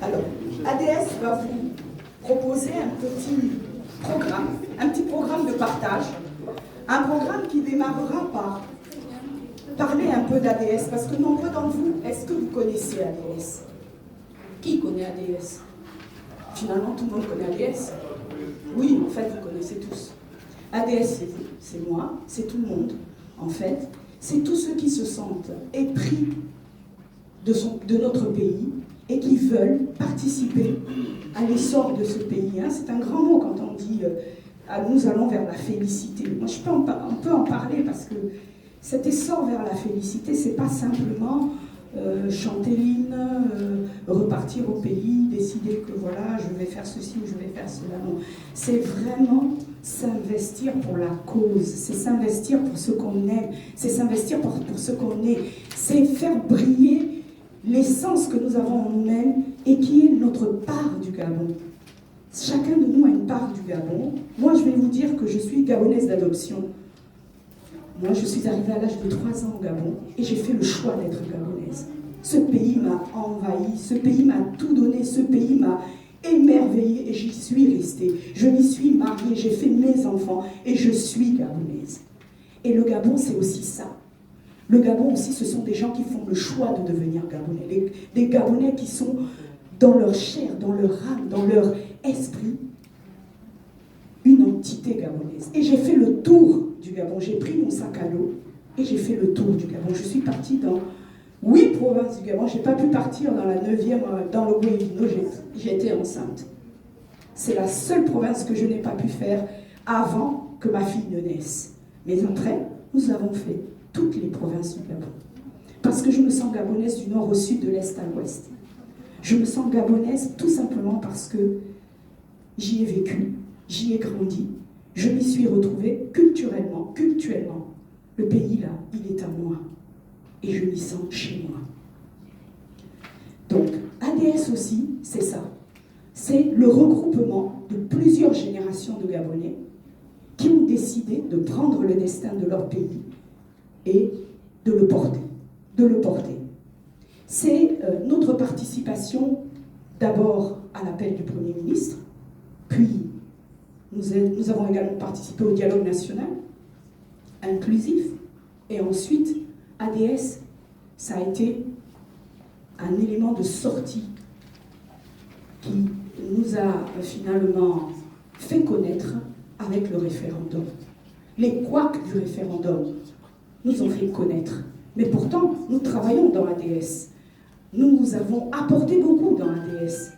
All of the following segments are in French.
Alors, ADS va vous proposer un petit programme de partage, un programme qui démarrera par parler un peu d'ADS, parce que nombreux d'entre vous, est-ce que vous connaissez ADS? Qui connaît ADS? Finalement, tout le monde connaît ADS. Oui, en fait, vous connaissez tous. ADS, c'est vous, c'est moi, c'est tout le monde. En fait, c'est tous ceux qui se sentent épris de notre pays et qui veulent participer à l'essor de ce pays. C'est un grand mot quand on dit nous allons vers la félicité. Moi, on peut en parler parce que cet essor vers la félicité, c'est pas simplement chanter l'hymne, repartir au pays, décider que voilà, je vais faire ceci ou je vais faire cela. Non, c'est vraiment s'investir pour la cause, c'est s'investir pour ce qu'on aime, c'est s'investir pour ce qu'on est, c'est faire briller l'essence que nous avons en nous-mêmes et qui est notre part du Gabon. Chacun de nous a une part du Gabon. Moi, je vais vous dire que je suis gabonaise d'adoption. Moi, je suis arrivée à l'âge de 3 ans au Gabon et j'ai fait le choix d'être gabonaise. Ce pays m'a envahi, ce pays m'a tout donné, ce pays m'a émerveillée et j'y suis restée. Je m'y suis mariée, j'ai fait mes enfants et je suis gabonaise. Et le Gabon, c'est aussi ça. Le Gabon aussi, ce sont des gens qui font le choix de devenir Gabonais. Des Gabonais qui sont dans leur chair, dans leur âme, dans leur esprit, une entité gabonaise. Et j'ai fait le tour du Gabon. J'ai pris mon sac à dos et j'ai fait le tour du Gabon. Je suis partie dans 8 provinces du Gabon. Je n'ai pas pu partir dans la 9e, dans le Guévino. J'étais enceinte. C'est la seule province que je n'ai pas pu faire avant que ma fille ne naisse. Mais après, nous avons fait toutes les provinces du Gabon. Parce que je me sens gabonaise du nord au sud, de l'est à l'ouest. Je me sens gabonaise tout simplement parce que j'y ai vécu, j'y ai grandi, je m'y suis retrouvée culturellement. Le pays là, il est à moi. Et je m'y sens chez moi. Donc, ADS aussi, c'est ça. C'est le regroupement de plusieurs générations de Gabonais qui ont décidé de prendre le destin de leur pays et de le porter. C'est notre participation d'abord à l'appel du Premier ministre, puis nous avons également participé au dialogue national inclusif, et ensuite ADS, ça a été un élément de sortie qui nous a finalement fait connaître avec le référendum. Les couacs du référendum nous ont fait connaître. Mais pourtant, nous travaillons dans ADS. Nous avons apporté beaucoup dans ADS.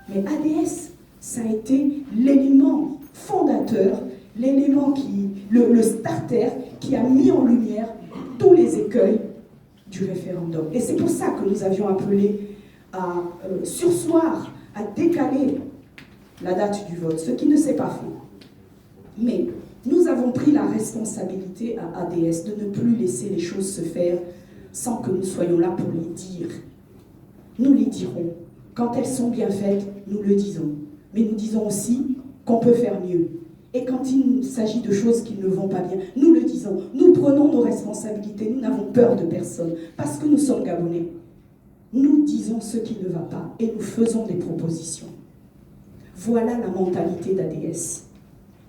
Mais ADS, ça a été l'élément fondateur, l'élément le starter qui a mis en lumière tous les écueils du référendum. Et c'est pour ça que nous avions appelé à surseoir, à décaler la date du vote, ce qui ne s'est pas fait. Mais nous avons pris la responsabilité à ADS de ne plus laisser les choses se faire sans que nous soyons là pour les dire. Nous les dirons. Quand elles sont bien faites, nous le disons. Mais nous disons aussi qu'on peut faire mieux. Et quand il s'agit de choses qui ne vont pas bien, nous le disons. Nous prenons nos responsabilités. Nous n'avons peur de personne. Parce que nous sommes Gabonais. Nous disons ce qui ne va pas et nous faisons des propositions. Voilà la mentalité d'ADS.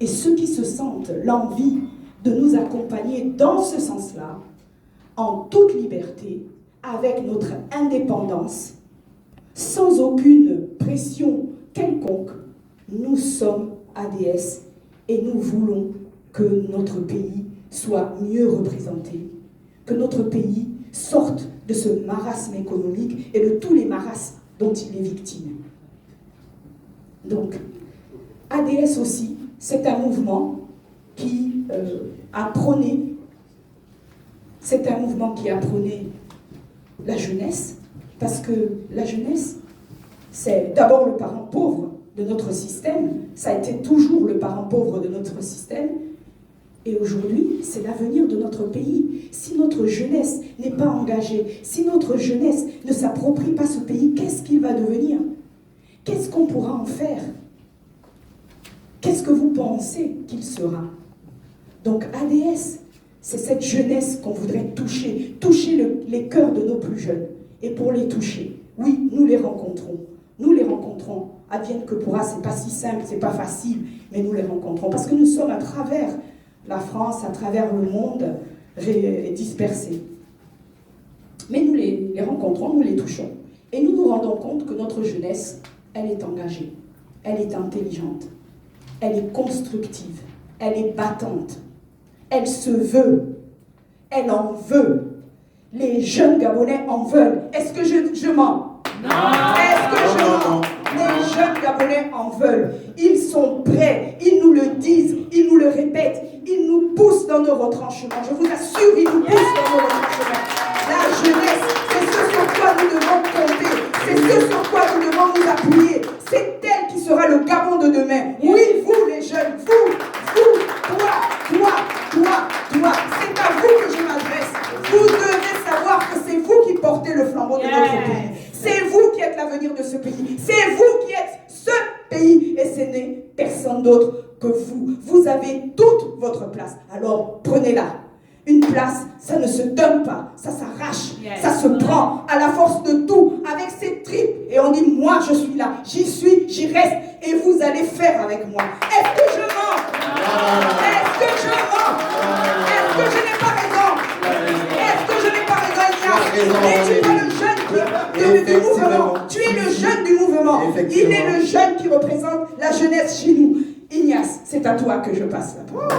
Et ceux qui se sentent l'envie de nous accompagner dans ce sens-là, en toute liberté, avec notre indépendance, sans aucune pression quelconque, nous sommes ADS et nous voulons que notre pays soit mieux représenté, que notre pays sorte de ce marasme économique et de tous les marasmes dont il est victime. Donc, ADS aussi, c'est un mouvement qui a prôné la jeunesse, parce que la jeunesse, c'est d'abord le parent pauvre de notre système, ça a été toujours le parent pauvre de notre système, et aujourd'hui, c'est l'avenir de notre pays. Si notre jeunesse n'est pas engagée, si notre jeunesse ne s'approprie pas ce pays, qu'est-ce qu'il va devenir? Qu'est-ce qu'on pourra en faire? Qu'est-ce que vous pensez qu'il sera? Donc ADS, c'est cette jeunesse qu'on voudrait toucher les cœurs de nos plus jeunes. et pour les toucher. Oui, nous les rencontrons. Nous les rencontrons. Advienne que pourra, c'est pas si simple, c'est pas facile, mais nous les rencontrons. Parce que nous sommes à travers la France, à travers le monde, dispersés. Mais nous les rencontrons, nous les touchons. Et nous nous rendons compte que notre jeunesse, elle est engagée, elle est intelligente, elle est constructive, elle est battante, elle se veut, elle en veut. Les jeunes Gabonais en veulent. Est-ce que je mens? Non. Est-ce que je mens? Les jeunes Gabonais en veulent. Ils sont prêts, ils nous le disent, ils nous le répètent, ils nous poussent dans nos retranchements. Je vous assure, ils nous poussent dans nos retranchements. La jeunesse, c'est ce sur quoi nous devons compter, c'est ce sur quoi nous devons nous appuyer. C'est elle qui sera le Gabon de demain. Oui, vous les jeunes, vous, toi, c'est à vous que je m'adresse. Vous devez savoir que c'est vous qui portez le flambeau de notre pays. C'est vous qui êtes l'avenir de ce pays. C'est vous qui êtes ce pays. Et ce n'est personne d'autre que vous. Vous avez toute votre place. Alors, prenez-la. Une place, ça ne se donne pas. Ça s'arrache. Ça se prend à la force de tout, avec ses tripes. Et on dit, moi, je suis là. J'y suis, j'y reste. Et vous allez faire avec moi. Est-ce que je mens? Est-ce que je mens? Est-ce que je n'ai pas raison? Est-ce que je n'ai pas raison, Ignace? Et tu es le jeune du mouvement. Tu es le jeune du mouvement. Il est le jeune qui représente la jeunesse chez nous. Ignace, c'est à toi que je passe la parole.